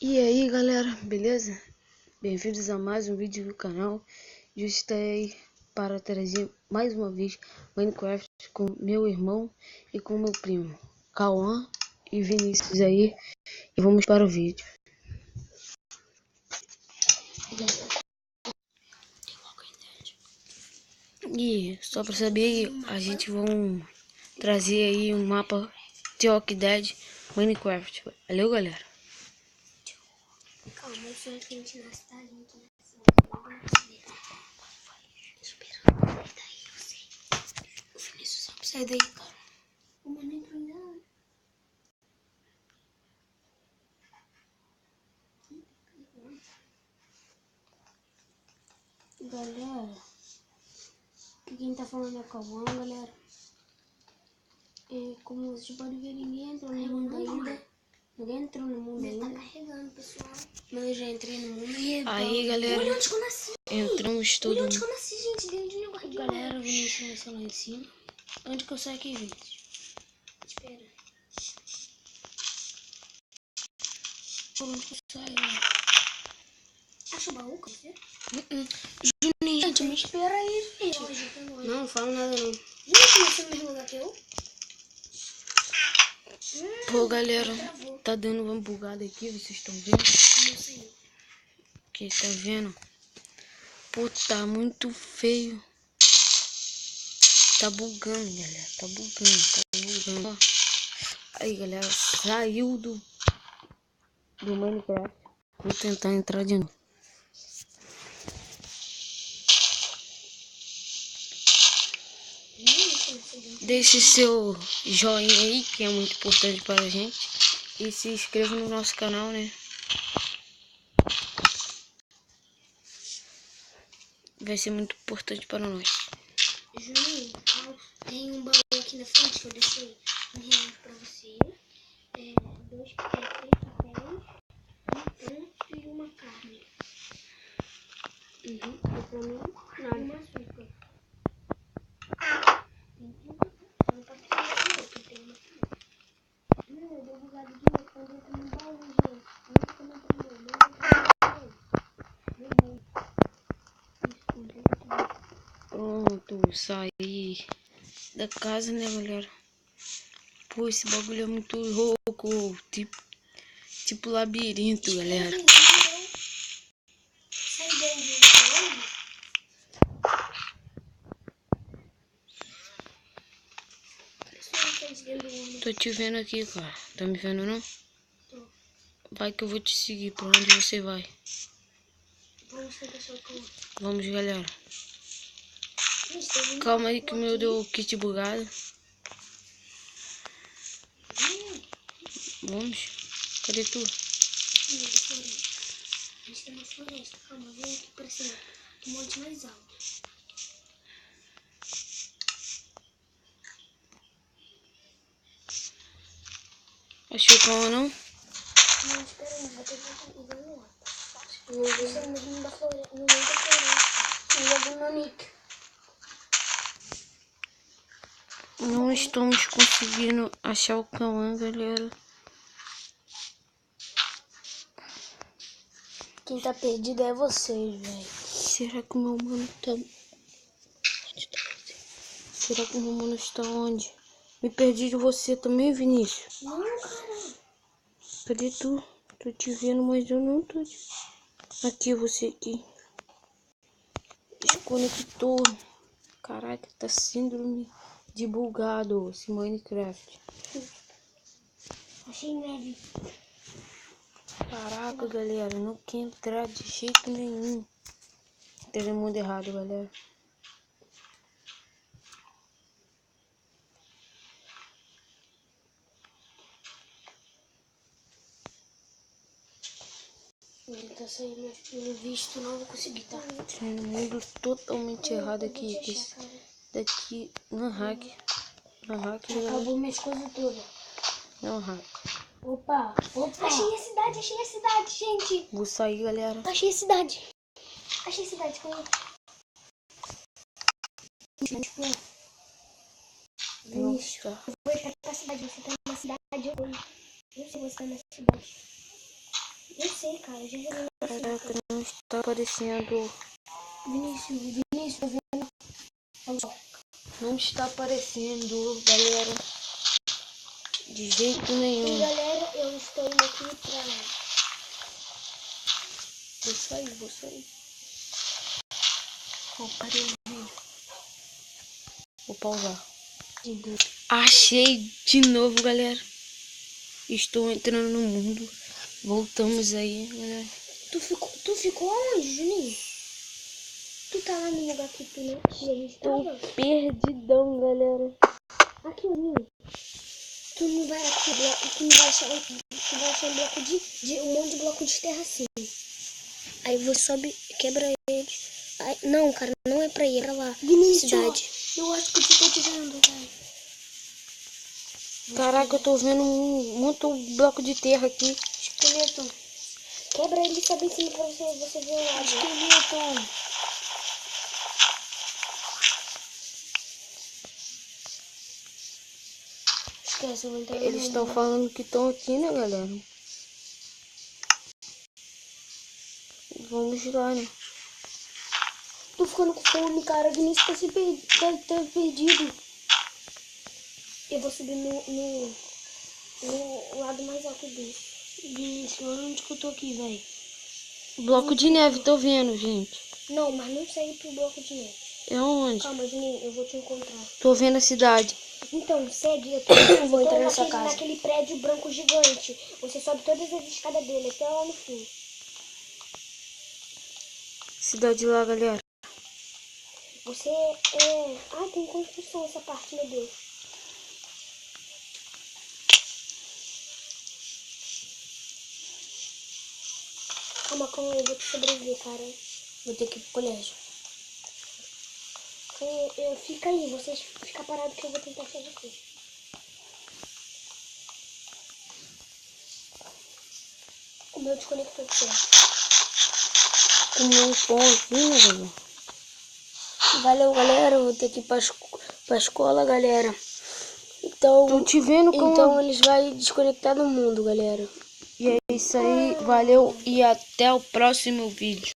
E aí galera, beleza? Bem-vindos a mais um vídeo do canal. Eu estou para trazer mais uma vez Minecraft com meu irmão e com meu primo Cauã e Vinícius aí. E vamos para o vídeo. E só para saber, a gente vai trazer aí um mapa The Walking Dead Minecraft. Valeu galera. Calma, eu sou aqui na cidade, sai daí, cara. O mano entrou ainda. Galera, quem tá falando é o Cauã, galera. Como vocês podem ver, ninguém entrou no mundo ainda. Ninguém entrou no mundo ainda. Tá carregando, pessoal. Mas eu já entrei no mundo e aí, galera. Olha onde que eu nasci. Entramos todo Olha onde que eu nasci, gente. Dentro de um negócio de galera, Vinícius nasceu lá em cima. Onde que eu saio aqui, Vinícius? Espera. Por onde que eu saio, né? Acha o baú, você? Juninho, gente, me espera aí, gente. Não fala nada não. Gente, você é o mesmo lugar que eu? Pô, galera, tá dando uma bugada aqui, vocês estão vendo? Que tá vendo? Pô, tá muito feio. Tá bugando, galera. Tá bugando. Ó. Aí, galera, saiu do Minecraft. Vou tentar entrar de novo. Deixe seu joinha aí, que é muito importante para a gente. E se inscreva no nosso canal, né? Vai ser muito importante para nós. Juninho, tem um baú aqui na frente que eu deixei R$1 pra você. 3 papéis, e uma carne. E pra mim, nada. E uma açúcar. Não, eu dou bugado de novo quando eu tô no baú, gente. Nunca também Pronto, saí da casa, né, galera? Pô, esse bagulho é muito louco. Tipo labirinto, galera. Sai daí, gente. Tô te vendo aqui, cara. Tá me vendo, não? Tô. Vai que eu vou te seguir. Pra onde você vai? Vamos pegar seu cão. Vamos, galera. Calma aí que o meu deu kit bugado. Vamos. Cadê tu? A gente tem uma floresta. Calma, vem aqui pra cima. Um monte mais alto. Achou como não? Não, espera aí, vou ter que ir dando lá. Você é no meio da floresta. No meio do Nonique. Não estamos conseguindo achar o Cauã, galera. Quem tá perdido é vocês, velho. Será que o meu mano tá... Será que o meu mano está onde? Me perdi de você também, Vinícius. Não, cara. Cadê tu? Tô te vendo, mas eu não tô... Aqui, você aqui. Desconectou. Caraca, tá síndrome de bugado esse Minecraft. Achei neve. Caraca, galera, não quer entrar de jeito nenhum. Teve mundo errado, galera. Ele tá saindo, mas pelo visto não vou conseguir, tá? Tem um mundo totalmente errado aqui. Daqui, não hack. Não hack, galera. Acabou minhas coisas todas. Não hack. Opa. Achei a cidade, gente. Vou sair, galera. Achei a cidade. Vinícius, Nossa. eu vou entrar pra cidade. Você tá na cidade, eu vou. Eu sei que você tá na cidade. Eu sei, cara. Eu já joguei. Caraca, não está aparecendo. Vinícius, tô vendo. Não está aparecendo, galera. De jeito E nenhum. galera, eu estou indo aqui pra... Vou sair. Ó, parei o vídeo. Vou pausar. Achei de novo, galera. Estou entrando no mundo. Voltamos aí, galera. Tu ficou onde, Juninho? Tu tá lá no lugar que tu não tinha Estou estava? perdidão, galera. Aqui, Juninho. Tu não vai aqui, tu não vai achar, tu vai achar um bloco um monte de bloco de terra assim. Aí você sobe, quebra ele. Aí, não, cara, não é pra ir, é pra lá. Vinícius, cidade. Eu acho que eu tô te vendo, cara. Caraca, eu tô vendo muito bloco de terra aqui. Esqueleto. Quebra ele e sobe em cima pra você ver o lado. Esqueleto. Esquece, eu vou entrar. Eles estão falando que estão aqui, né, galera? Vamos lá, né? Tô ficando com fome, cara. O Vinícius tá perdido. Eu vou subir no lado mais alto dele. Vinícius, onde que eu tô aqui, velho? Bloco de neve, tô vendo, gente. Não, mas não saí pro bloco de neve. É onde? Calma, Juninho, eu vou te encontrar. Tô vendo a cidade. Então, segue. Eu Vou entrar nessa casa. naquele prédio branco gigante. Você sobe todas as escadas dele até lá no fim. Cidade lá, galera. Você é... Ah, tem construção essa parte, meu Deus. Calma, eu vou te sobreviver, cara. Vou ter que ir pro colégio. Fica aí, vocês ficam parados que eu vou tentar achar vocês. O meu desconectou do certo. Comer um pão aqui, né, galera? Valeu, galera. Eu vou ter que ir pra escola, galera. Então, Tô te vendo como... Então eles vão desconectar do mundo, galera. E é isso aí. Valeu e até o próximo vídeo.